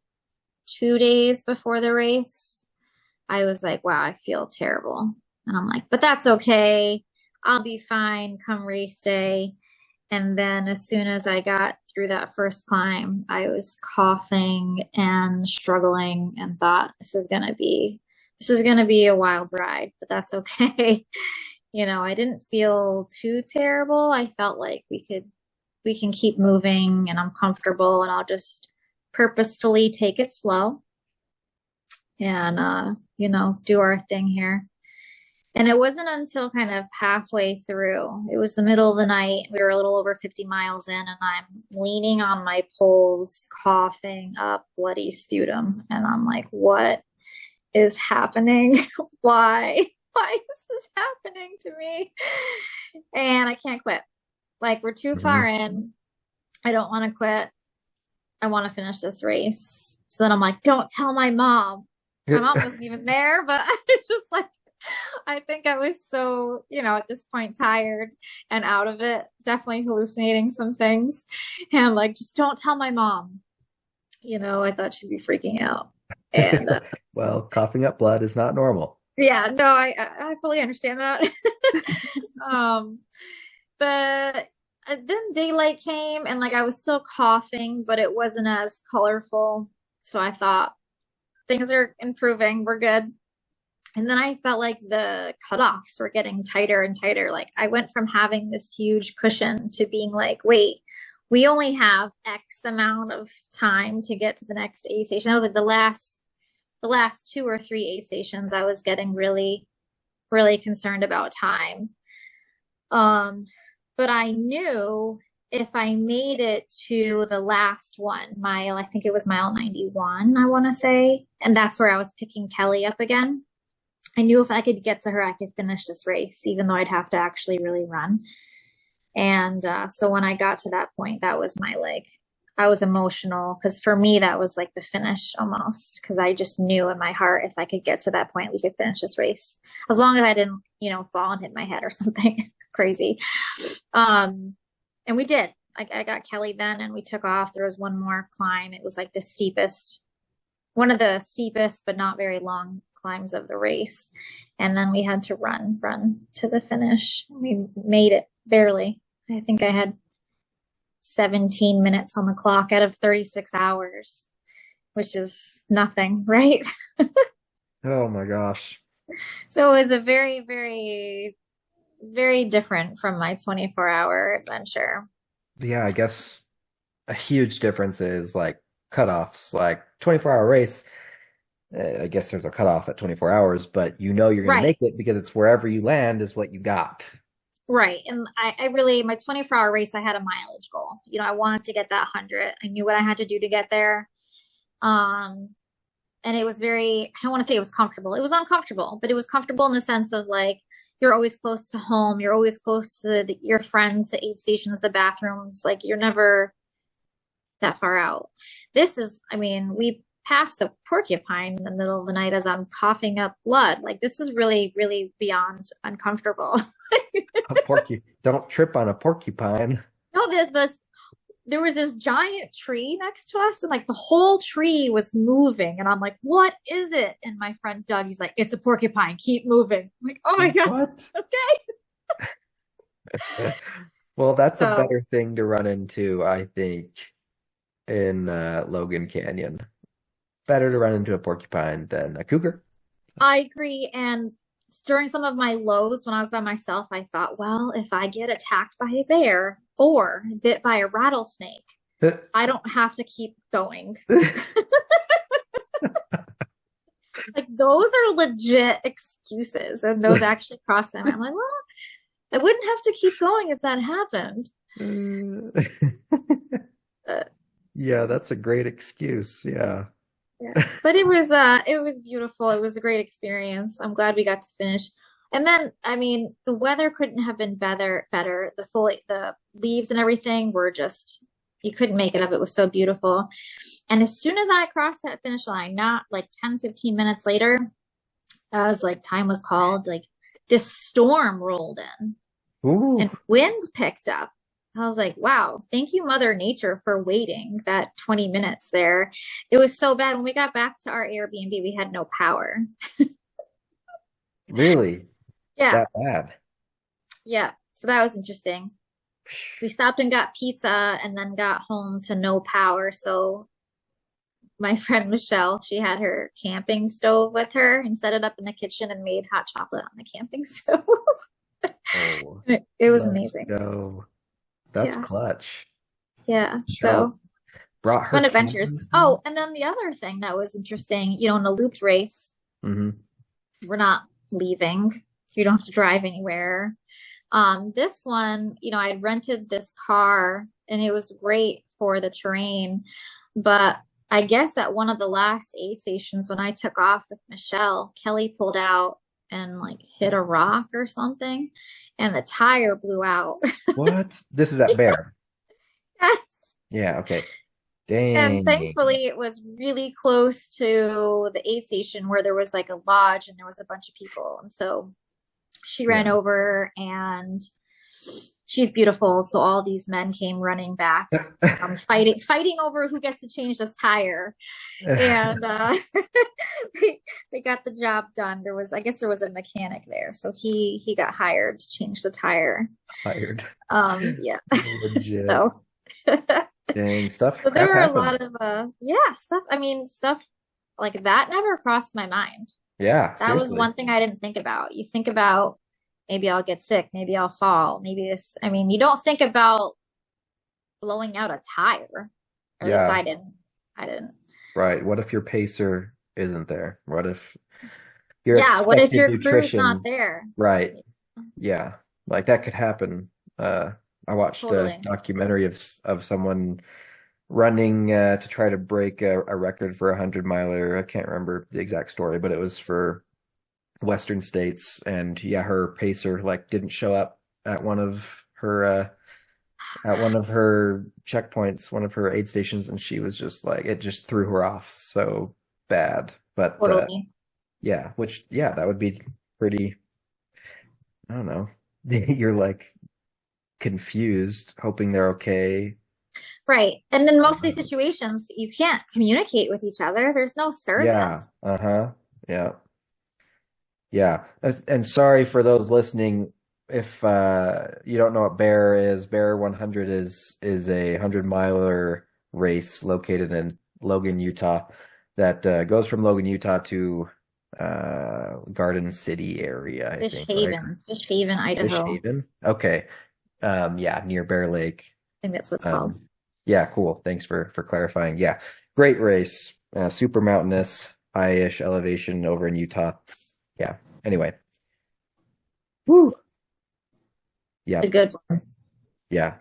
2 days before the race, I was like, wow, I feel terrible. And I'm like, but that's okay. I'll be fine come race day. And then as soon as I got through that first climb, I was coughing and struggling and thought this is gonna be a wild ride, but that's okay. I didn't feel too terrible. I felt like we can keep moving and I'm comfortable and I'll just purposefully take it slow and do our thing here. And it wasn't until kind of halfway through, it was the middle of the night. We were a little over 50 miles in, and I'm leaning on my poles, coughing up bloody sputum. And I'm like, what is happening? Why? Why is this happening to me? And I can't quit. Like, we're too far Mhm. in. I don't want to quit. I want to finish this race. So then I'm like, don't tell my mom. My mom wasn't even there, but I was just like, I think I was so, at this point tired and out of it, definitely hallucinating some things. And like, just don't tell my mom. I thought she'd be freaking out. And Well, coughing up blood is not normal. yeah, no, I fully understand that. um, but then daylight came and like I was still coughing, but it wasn't as colorful. So I thought things are improving. We're good. And then I felt like the cutoffs were getting tighter and tighter. Like I went from having this huge cushion to being like, wait, we only have X amount of time to get to the next aid station. That was like the last two or three aid stations. I was getting really, really concerned about time. Um, but I knew if I made it to the last one, mile, I think it was mile 91, I want to say, and that's where I was picking Kelly up again. I knew if I could get to her, I could finish this race, even though I'd have to actually really run. And so when I got to that point, that was my like, I was emotional because for me, that was like the finish almost. Because I just knew in my heart if I could get to that point, we could finish this race. As long as I didn't, fall and hit my head or something crazy. Um, and we did. I got Kelly then and we took off. There was one more climb. It was like the steepest, one of the steepest, but not very long climbs of the race. And then we had to run to the finish. We made it barely. I think I had 17 minutes on the clock out of 36 hours, which is nothing, right? Oh my gosh. So it was a very, very, very different from my 24-hour adventure. Yeah, I guess a huge difference is like cutoffs. Like 24-hour race, I guess there's a cutoff at 24 hours, but you know you're going to Right, make it because it's wherever you land is what you got. right. And I really, my 24-hour race, I had a mileage goal. I wanted to get that 100. I knew what I had to do to get there. Um, and it was very, I don't want to say it was comfortable. It was uncomfortable, but it was comfortable in the sense of like, you're always close to home. You're always close to your friends, the aid stations, the bathrooms. Like you're never that far out. This is, I mean, we passed the porcupine in the middle of the night as I'm coughing up blood. Like this is really, really beyond uncomfortable. A don't trip on a porcupine. No, there was this giant tree next to us, and like the whole tree was moving, and I'm like, "What is it?" And my friend Doug, he's like, "It's a porcupine. Keep moving." I'm like, "Oh my God, What? okay." Well, that's a So better thing to run into, I think, in Logan Canyon. Better to run into a porcupine than a cougar. I agree. And during some of my lows when I was by myself, I thought, well, if I get attacked by a bear or bit by a rattlesnake, I don't have to keep going. Like those are legit excuses, and those actually cross them. I'm like, well, I wouldn't have to keep going if that happened. Uh, Yeah, that's a great excuse. Yeah. yeah. But it was beautiful. It was a great experience. I'm glad we got to finish. And then, I mean, the weather couldn't have been better. The leaves and everything were just you couldn't make it up. It was so beautiful. And as soon as I crossed that finish line, not like 10, 15 minutes later, I was like, time was called. Like this storm rolled in Ooh, and wind picked up. I was like, wow, thank you, Mother Nature, for waiting that 20 minutes there. It was so bad. When we got back to our Airbnb, we had no power. really? Yeah, That bad? yeah. So that was interesting. We stopped and got pizza and then got home to no power. So my friend Michelle, she had her camping stove with her and set it up in the kitchen and made hot chocolate on the camping stove. Oh, It was let's amazing. go. That's Yeah. clutch. Yeah. Michelle So brought her fun adventures. camping stove. Oh, and then the other thing that was interesting, in a looped race, Hmm. we're not leaving. You don't have to drive anywhere. This one, I'd rented this car and it was great for the terrain, but I guess at one of the last aid stations when I took off with Michelle, Kelly pulled out and like hit a rock or something, and the tire blew out. What? This is at Bear. Yes. Yeah, okay. And Dang. thankfully, it was really close to the aid station where there was like a lodge and there was a bunch of people. And so she ran Yeah. over and she's beautiful. So all these men came running back, fighting over who gets to change this tire. And they got the job done. I guess there was a mechanic there. So he got hired to change the tire. Hired. Yeah. Legit. So Dang, stuff so there crap were a lot happens. of stuff. I mean, stuff like that never crossed my mind. Yeah, That was seriously. one thing I didn't think about. You think about maybe I'll get sick, maybe I'll fall, maybe this. I mean, you don't think about blowing out a tire. Or at least Yeah, I didn't. I didn't. right. What if your pacer isn't there? What if your Yeah, what if expected your crew's not nutrition, there? right? Yeah, like that could happen. I watched a Totally. documentary of someone running to try to break a record for a 100 miler. I can't remember the exact story, but it was for Western states, and yeah, her pacer like didn't show up at one of her at one of her checkpoints, one of her aid stations, and she was just like, it just threw her off so bad. But Totally. yeah, which, yeah, that would be pretty, I don't know. You're like confused, hoping they're okay. Right. And in most of these Um, situations, you can't communicate with each other. There's no yeah, service. uh-huh. Yeah. Yeah. And sorry for those listening if you don't know what Bear is. Bear 100 is a 100-miler race located in Logan, Utah that goes from Logan, Utah to Garden City area, I think, right? Fish Haven, Fish Idaho. Haven. Okay. Yeah, near Bear Lake. I think that's what it's called. Um, yeah, cool. Thanks for clarifying. Yeah, great race. Super mountainous, high-ish elevation over in Utah. Yeah. Anyway, woo. It's a Yep. good one. Yeah.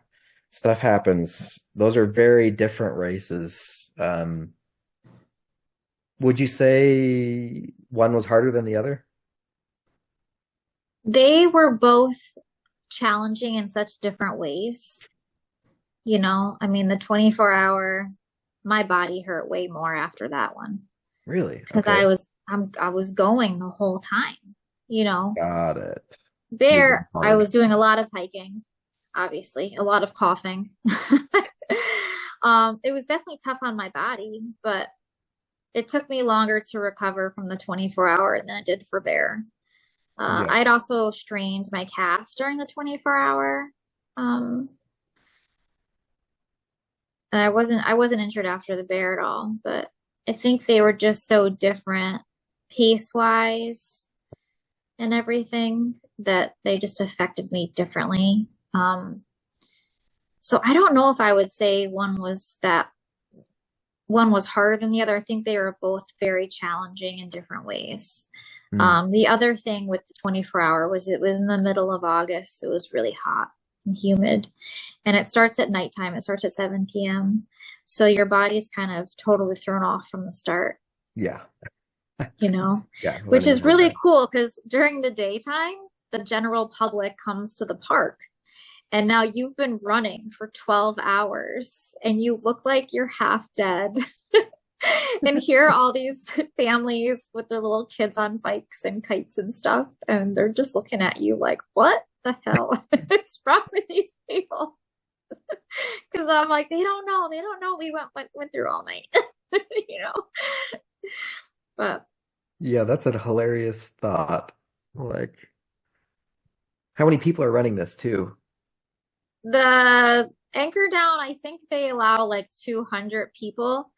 Stuff happens. Those are very different races. Would you say one was harder than the other? They were both challenging in such different ways. I mean, the 24-hour, my body hurt way more after that one Really? because Okay. I was going the whole time. You know, Got it. You're going There, I hard. was doing a lot of hiking, obviously, a lot of coughing. It was definitely tough on my body, but it took me longer to recover from the 24-hour than it did for Bear. Yeah. I'd also strained my calf during the 24-hour. Um, and I wasn't injured after the Bear at all, but I think they were just so different pace wise and everything that they just affected me differently. So I don't know if I would say one was harder than the other. I think they were both very challenging in different ways. Hmm. The other thing with the 24-hour was it was in the middle of August. It was really hot and humid. And it starts at nighttime. It starts at 7 p.m. So your body's kind of totally thrown off from the start, Yeah. Yeah. which Running is all really night. cool because during the daytime, the general public comes to the park. And now you've been running for 12 hours and you look like you're half dead. And here are all these families with their little kids on bikes and kites and stuff. And they're just looking at you like, what the hell is wrong with these people? Because I'm like, they don't know. They don't know we went through all night, you know? But Yeah, that's a hilarious thought. Like, how many people are running this too? the anchor down, I think they allow like 200 people.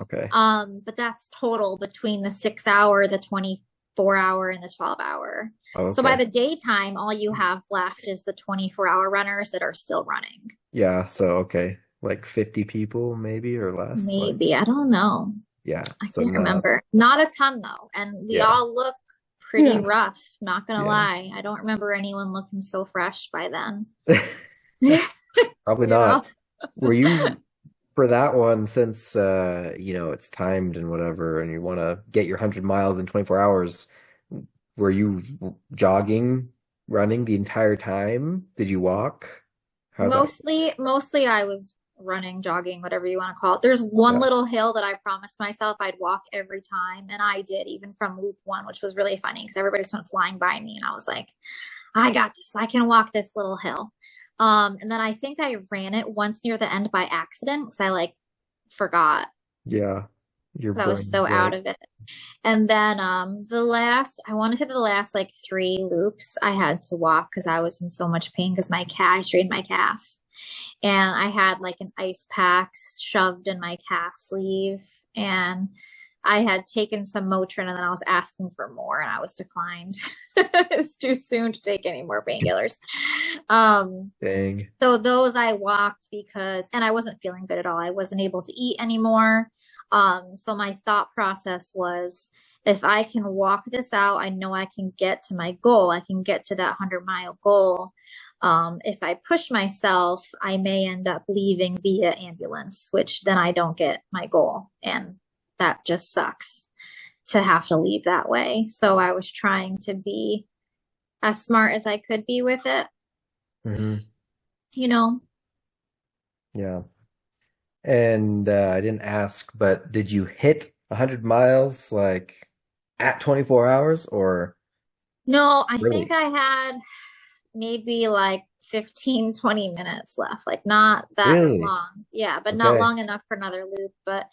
Okay. But that's total between the 6 hour, the 24-hour, and the 12-hour. Oh, So by okay. the daytime, all you have left is the 24-hour runners that are still running. Yeah, so okay. Like 50 people maybe or less. Like, Maybe, I don't know. yeah, I so can't not, remember. Not a ton though. And we yeah. all look pretty Yeah. rough, not gonna Yeah. lie. I don't remember anyone looking so fresh by then. Probably You not. know? Were you for that one since it's timed and whatever and you want to get your 100 miles in 24 hours, were you jogging, running the entire time? Did you walk? How'd that? Mostly I was running, jogging, whatever you want to call it. There's one Yeah. little hill that I promised myself I'd walk every time, and I did, even from loop one, which was really funny because everybody just went flying by me, and I was like, I got this. I can walk this little hill. And then I think I ran it once near the end by accident because I like forgot. Yeah. Your I was so brain's out like, of it. And then I want to say the last like three loops I had to walk because I was in so much pain because I strained my calf. And I had like an ice pack shoved in my calf sleeve. And I had taken some Motrin and then I was asking for more and I was declined. It was too soon to take any more painkillers. Um, dang. so those I walked because, and I wasn't feeling good at all. I wasn't able to eat anymore. So my thought process was, if I can walk this out, I know I can get to my goal. I can get to that 100-mile goal. If I push myself, I may end up leaving via ambulance, which then I don't get my goal. And that just sucks to have to leave that way. So I was trying to be as smart as I could be with it, Hmm. you know? Yeah. And I didn't ask, but did you hit 100 miles like at 24 hours or No, I think early? I had maybe like 15, 20 minutes left. Like not that Really? long. Yeah, but not Okay. long enough for another loop. But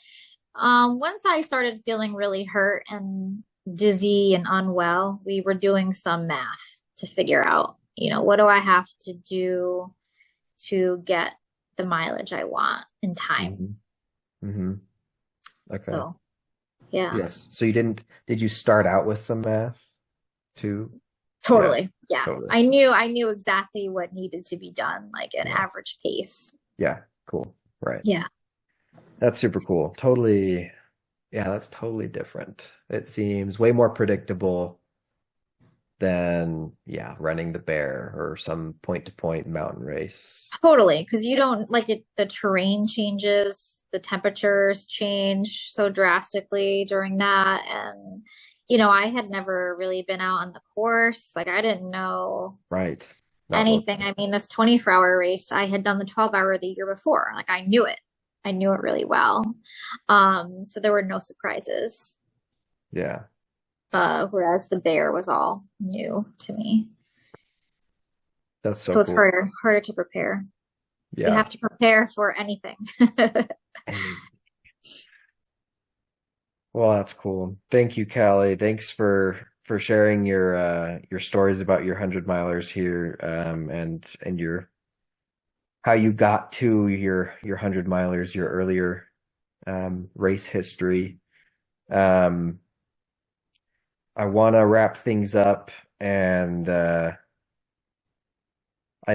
once I started feeling really hurt and dizzy and unwell, we were doing some math to figure out, what do I have to do to get the mileage I want in time. hmm hmm Okay. So, yeah, Yes. So did you start out with some math too? Yeah, totally. Yeah. totally. I knew exactly what needed to be done, like an Yeah. average pace. Yeah. Cool. Right. Yeah. That's super cool. Totally. Yeah, that's totally different. It seems way more predictable than, yeah, running the bear or some point to point mountain race. Totally, because you don't like it, the terrain changes, the temperatures change so drastically during that. And, I had never really been out on the course. Like, I didn't know Right. Not anything. local. I mean, this 24-hour race, I had done the 12-hour the year before. Like, I knew it. I knew it really well. So there were no surprises. Yeah. Whereas the bear was all new to me. That's so So it's cool. harder to prepare. You Yeah. have to prepare for anything. Any Well, that's cool. Thank you, Callie. Thanks for sharing your stories about your 100 milers here, and your how you got to your 100 milers, your earlier race history. Um, I want to wrap things up, and I'd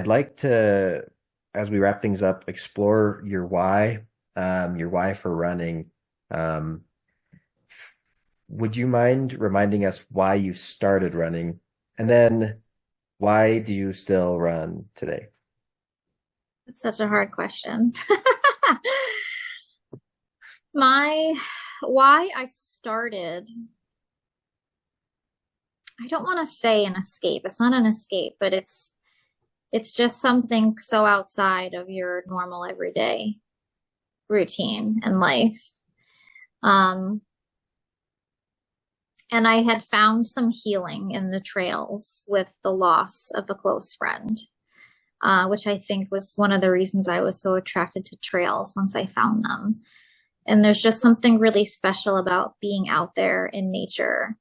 like to, as we wrap things up, explore your why for running. Um, would you mind reminding us why you started running, and then why do you still run today? It's such a hard question. My why I started, I don't want to say an escape. It's not an escape, but it's just something so outside of your normal everyday routine and life. Um, and I had found some healing in the trails with the loss of a close friend, which I think was one of the reasons I was so attracted to trails once I found them. And there's just something really special about being out there in nature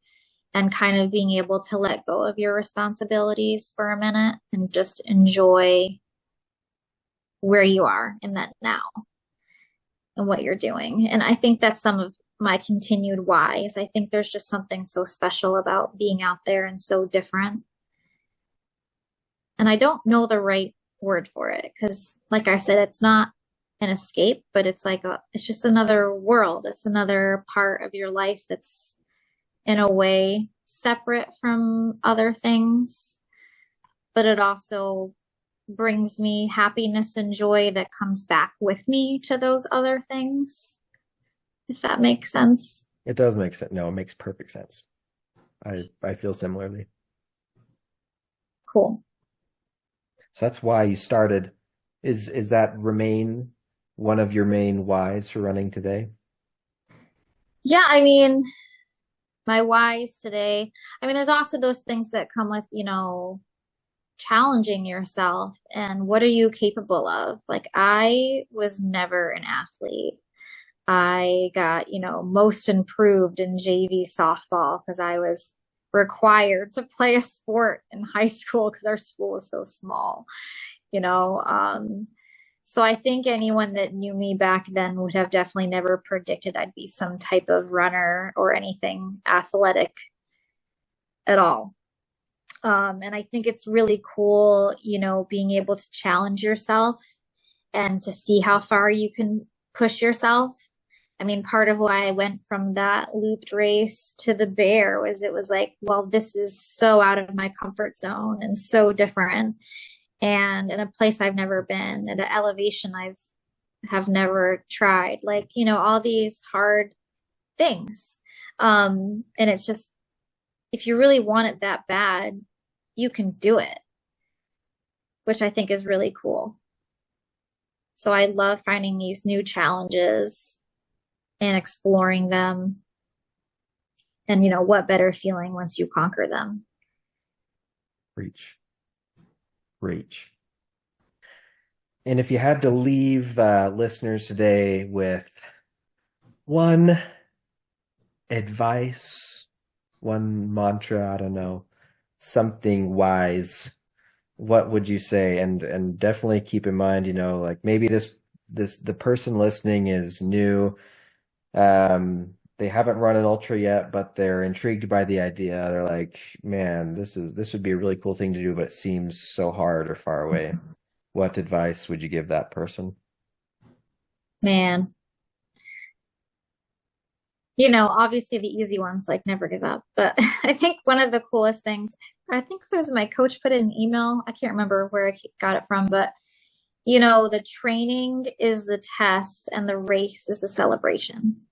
and kind of being able to let go of your responsibilities for a minute and just enjoy where you are in that now and what you're doing. And I think that's some of my continued whys. I think there's just something so special about being out there and so different. And I don't know the right word for it because, like I said, it's not an escape, but it's just another world. It's another part of your life that's in a way separate from other things, but it also brings me happiness and joy that comes back with me to those other things, if that makes sense. It does make sense. No, it makes perfect sense. I feel similarly. Cool. So that's why you started. Is that remain one of your main whys for running today? Yeah, I mean, my whys today, I mean, there's also those things that come with, challenging yourself and what are you capable of? Like, I was never an athlete. I got, most improved in JV softball because I was required to play a sport in high school because our school was so small, you know. So I think anyone that knew me back then would have definitely never predicted I'd be some type of runner or anything athletic at all. And I think it's really cool, being able to challenge yourself and to see how far you can push yourself. I mean, part of why I went from that looped race to the bear was it was like, well, this is so out of my comfort zone and so different. And in a place I've never been, at an elevation I've have never tried, like, all these hard things. And it's just, if you really want it that bad, you can do it, which I think is really cool. So I love finding these new challenges and exploring them. And, what better feeling once you conquer them? Reach, reach. And if you had to leave listeners today with one advice, one mantra, I don't know, something wise, what would you say? And definitely keep in mind, like maybe the person listening is new. They haven't run an ultra yet, but they're intrigued by the idea. They're like, man, this would be a really cool thing to do, but it seems so hard or far away. What advice would you give that person? Man, obviously the easy ones like never give up. But I think one of the coolest things, I think it was my coach put in an email. I can't remember where I got it from, but the training is the test and the race is the celebration,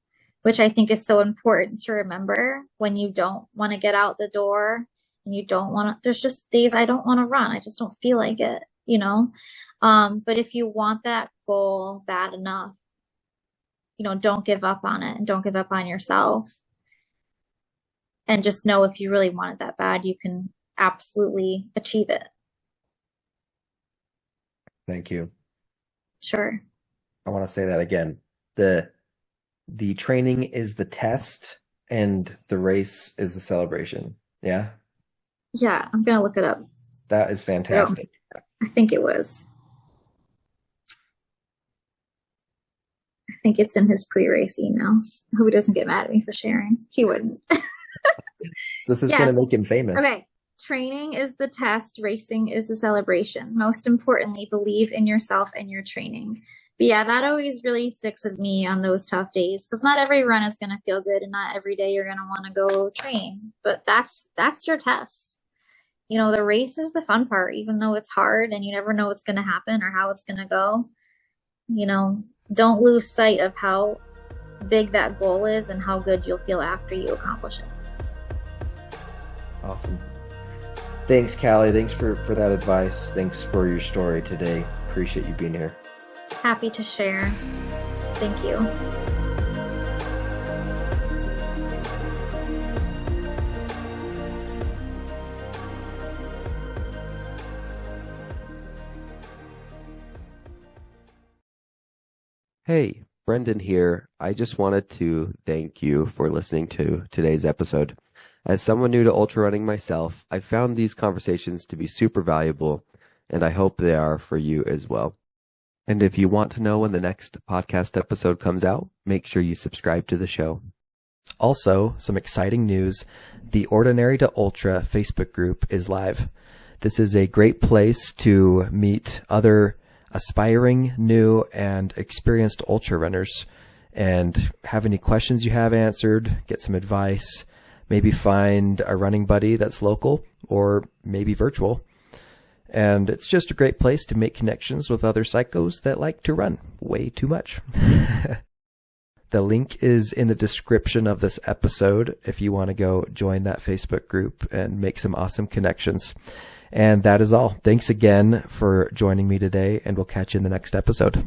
which I think is so important to remember when you don't want to get out the door and you don't want to, there's just days I don't want to run. I just don't feel like it. But if you want that goal bad enough, don't give up on it and don't give up on yourself. And just know if you really want it that bad, you can absolutely achieve it. Thank you. Sure. I want to say that again. The training is the test and the race is the celebration. Yeah. Yeah, I'm gonna look it up. That is fantastic. I think it was. I think it's in his pre-race emails. I hope he doesn't get mad at me for sharing. He wouldn't. This is Yes. going to make him famous. Okay. Training is the test, racing is the celebration. Most importantly, believe in yourself and your training. But yeah, that always really sticks with me on those tough days because not every run is going to feel good and not every day you're going to want to go train. But that's your test. The race is the fun part, even though it's hard and you never know what's going to happen or how it's going to go. Don't lose sight of how big that goal is and how good you'll feel after you accomplish it. Awesome. Thanks, Kali. Thanks for that advice. Thanks for your story today. Appreciate you being here. Happy to share. Thank you. Hey, Brendan here. I just wanted to thank you for listening to today's episode. As someone new to ultra running myself, I found these conversations to be super valuable, and I hope they are for you as well. And if you want to know when the next podcast episode comes out, make sure you subscribe to the show. Also, some exciting news. The Ordinary to Ultra Facebook group is live. This is a great place to meet other aspiring, new, and experienced ultra runners and have any questions you have answered, get some advice, maybe find a running buddy that's local or maybe virtual. And it's just a great place to make connections with other psychos that like to run way too much. The link is in the description of this episode if you want to go join that Facebook group and make some awesome connections. And that is all. Thanks again for joining me today, and we'll catch you in the next episode.